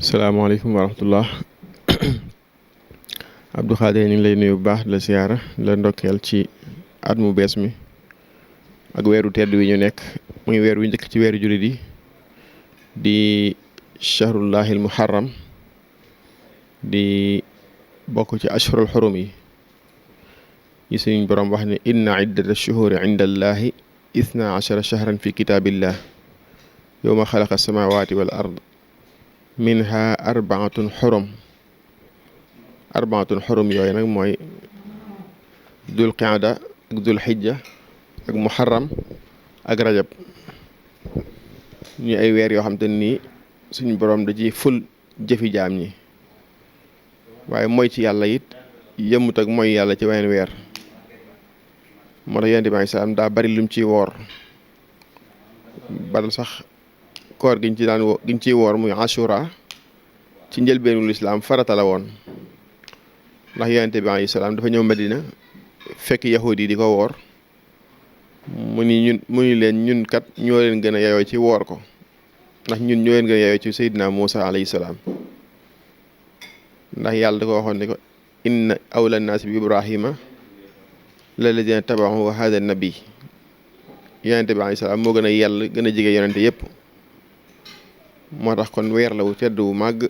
salaamaaleykum wa rahmatullah Abdou Khadir ñu ngi lay nuyu bu baax di la siyaara di la ndokkeel ci at mu bees mi ak weeru tedd wi ñu nekk muy weer wi njëkk ci weeru jullit yi di shahrullahil muharram di bokk ci ashhurul xurum yi suñu borom wax ne inna iddata shuhuri inda allahi ithna ashara shahran fi kitaabillah yowma xalaqa samawati wal ard minha arbaatun xurum yooyu nag mooy dul qaada ak dul xijja ak muharram ak rajab ñu ay weer yoo xam te nii suñu borom da ci ful jëfi jaam ñi waaye mooy ci yàlla it yëmut ak mooy yàlla ci weneen weer moo tax yonent bi alayhi salaam daa bari lum ciy woor bal sax koor giñ ciy woor muy ashura ci njëlbeenu lislaam farata la woon ndax yonent bi alayhi salaam dafa ñëw Madina fekk yahudi yi di ko woor mu ni leen ñun kat ñoo leen gën a yayoo ci woor ko ndax ñun ñoo leen gën a yayoo ci Seydina Muusa alayhi salaam ndax yàlla da ko waxoon ne ko inna awla naasi bi Ibrahima lalladina tabaxu wa hada nabi yonent bi alayhi salaam moo gën a yell gën a jege yonente yépp moo tax kon weer la wu tedd wu màgg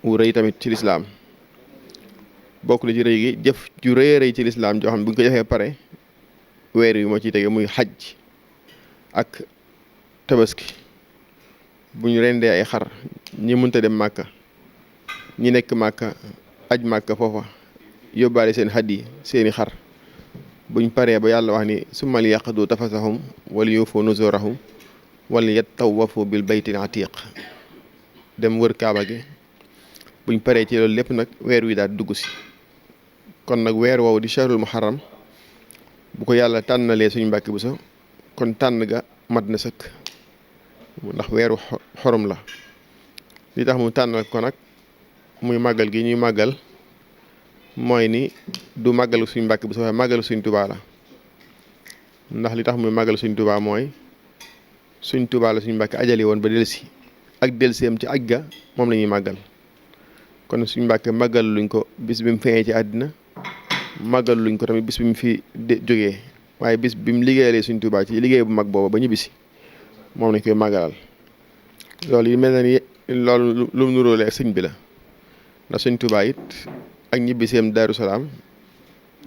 wu rëy tamit ci lislaam bokk na ci rëy gi jëf ju rëy rëy ci lislaam joo xam ne bu ñu ko defee pare weer wi moo ciy tege muy xaj ak tabaski bu ñu rendee ay xar ñi mënta dem màkka ñi nekk màkka aj màkka foofa yóbbaale seen xaj yi seeni xar buñ paree ba yàlla wax ni summal yaqdu tafasahum wala yuufu nuzurahum wala yattawafu bil baytil atiq dem wër kaaba gi buñ paree ci loolu lépp nag weer wi daal dugg si kon nag weer woowu di shahrul muharram bu ko yàlla tànnalee suñu Mbàkke Buso kon tànn ga mat na sëkk ndax weeru xorom la li tax mu tànnal ko nag muy màggal gi ñuy màggal mooy ni du màggalu suñu Mbàkke Buso waaye màggalu suñ Tubaa la ndax li tax muy màggalu suñ Tubaa mooy suñ Tubaa la suñu Mbàkke ajali woon ba delsi ak delseem ci aj ga moom la ñuy màggal kon suñu Mbàkke màggal luñ ko bis bi mu feeñee ci àddina màggal luñ ko tamit bis bi mu fi jógee waaye bis bi mu liggéeyalee suñ Tubaa ci liggéey bu mag booba ba ñibbisi moom lañ koy màggalal loolu yi mel na ni loolu lu mu nuróole ak sëñ bi la ndax suñ Tubaa it ak ñibbiseem Daaru Salaam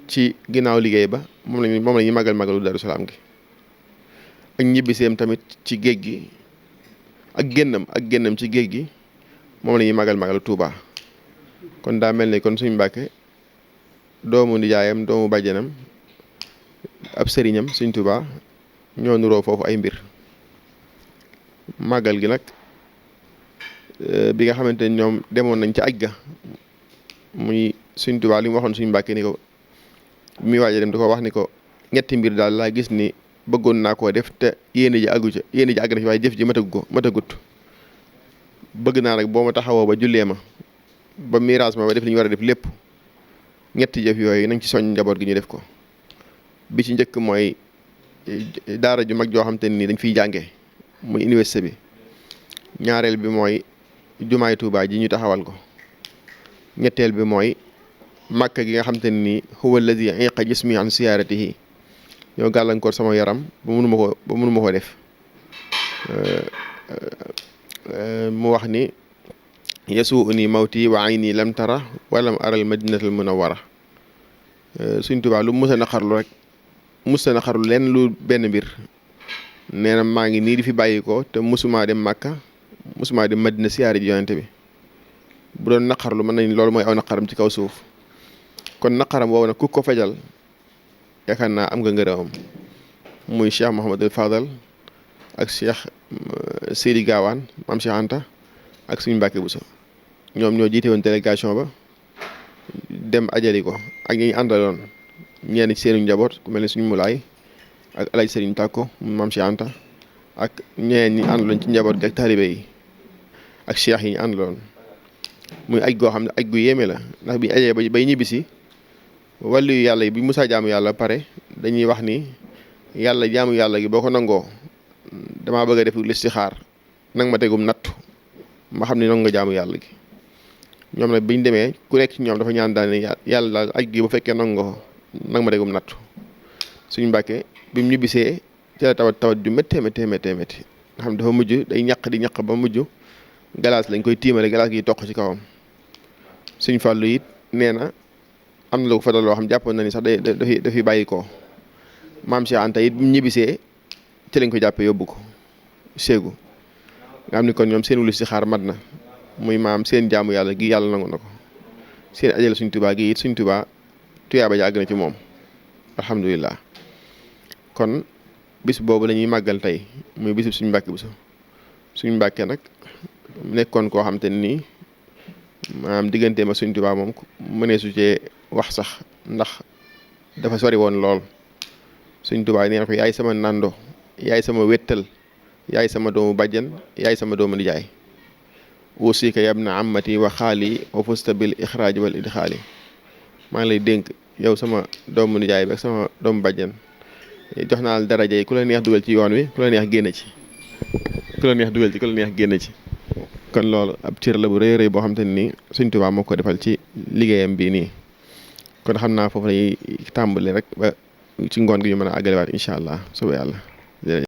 ci ginnaaw liggéey ba moom la ñuy màggalu Daaru Salaam gi ak ñibbiseem tamit ci géej gi ak génnam ci géej gi moom la ñuy màggalu Tuubaa kon daa mel ni kon suñu Mbàkke doomu nijaayam doomu bàjjanam ab sëriñam suñ Tuubaa ñoo nuroo foofu ay mbir màggal gi nag bi nga xamante ne ñoom demoon nañ ci aj ga muy suñ Tuubaa li mu waxoon suñu Mbàkke ni ko muy waaja dem da ko wax ni ko ñetti mbir daal laa gis ni bëggoon naa koo def te yéene ji àgg na ci waaye jëf ji matagut bëgg naa nag boo ma taxawoo ba jullee ma ba miraas ma ba def li ñu war a def lépp ñetti jëf yooyu nañ ci soñ njaboot gi ñu def ko bi ci njëkk mooy daara ju mag joo xam te nii dañ fiy jànge muy université bi ñaareel bi mooy jumaay Tuubaa ji ñu taxawal ko ñetteel bi mooy màkk gi nga xam te nii huwa allazi iqa jismi an siyaaratihi ñoo gàllankoor sama yaram ba mënuma ko def mu wax ni yesu uni mawti wa ayni lam tara walam aral madinatul munawwara suñ Tuubaa lu musa naqarlu rek musa naqarlu leen lu benn mbir nee na maa ngi nii di fi bàyyi ko te musumaa dem Màkka musumaa dem Madina siyaare ji yonente bi bu doon naqarlu mën nañ loolu mooy aw naqaram ci kaw suuf kon naqaram woowu nag ku ko fajal yaakaar naa am nga ngërëmam muy Cheikh Mouhamadul Fadal ak Cheikh Seydi Gaawaan maam Cheikh Anta ak suñu Mbàkke Buso ñoom ñoo jiite woon délégation ba dem ajali ko ak ñi ñu àndaloon ñenn ci seenu njaboot ku mel ne suñu mulaay ak Alaaji Sëriñ Tàkko maam Cheikh Anta ak ñeneen ñi àndaloon ci njaboot gi ak taalibe yi ak cheikh yi ñu àndaloon muy aj goo xam ne aj gu yéeme la ndax bi ajee bay ñibbisi wàllu yàlla yi bi musaa jaamu yàlla pare dañuy wax ni yàlla jaamu yàlla gi boo ko nangoo damaa bëgg a def listixaar nag ma tegum nattu ma xam ne nangu nga jaamu yàlla gi. ñoom nag biñ demee ku nekk ci ñoom dafa ñaan daal ne yàlla daal aj gi bu fekkee nangu nga ko nag ma dégum nattu suñu Mbàkke bi mu ñibbisee ci la tawat ju méttee nga xam dafa mujj day ñaq di ñaq ba mujj galaas lañ koy tiimale galaas gi toq ci kawam. suñ Fàllu it nee na am na lu ko fa dal loo xam jàppoon na ni sax dafiy bàyyi ko maam Cheikh Anta it bi mu ñibbisee ci lañ ko jàppee yóbbu ko séegu nga xam ni kon ñoom seen wulu si xaar mat na muy maam seen jaamu yàlla gi yàlla nangu na ko seen ajal suñ tubaa gi it suñ tubaa tuyaaba ja àgg na ci moom alhamdulilah. kon bis boobu la ñuy màggal tey muy bisub suñu Mbàkke Buso suñu Mbàkke nag nekkoon koo xam te nii maanaam digganteem ak suñ tubaa moom mënee su cee wax sax ndax dafa sori woon lool. suñ tubaa nee na ko yaay sama nando yaay sama wéttal yaay sama doomu bàjjan yaay sama doomu nijaay wusika yabna amati wa xaali wa fusta bil ixraaji wal idxaali maa ngi lay dénk yow sama doomu nijaay bi ak sama doomu bàjjan jox naa la daraja yi ku la neex dugal ci yoon wi ku la neex génn ci ku la neex dugal ci ku la neex génn ci. kon loolu ab cër la bu rëy rëy boo xam te ne nii Sëñ Tuubaa moo ko defal ci liggéeyam bii nii kon xam naa foofu lañuy tàmbali rek ba ci ngoon gi ñu mën a àggalewaat incha allah suba yàlla.